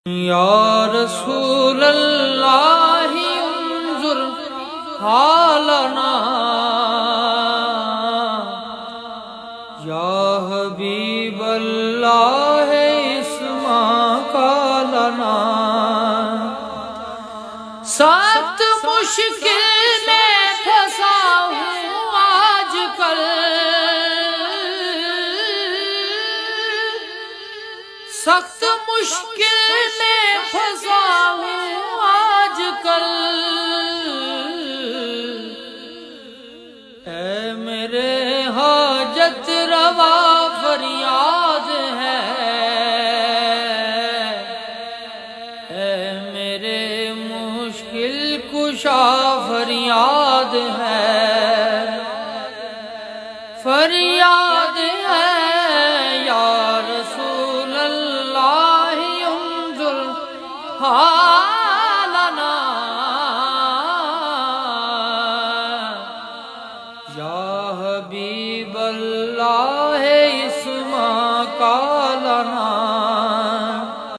یا رسول اللہ انظر حالنا، یا حبیب اللہ اسمع قالنا۔ سخت مشکل میں پھنسا ہوں آج کل، سخت مشکل میں پھنسا ہوں آج کل، اے میرے حاجت روا فریاد ہے، اے میرے مشکل کشا فریاد ہے، فریاد ہے یا رسول اللہ انظر حالنا، یا حبیب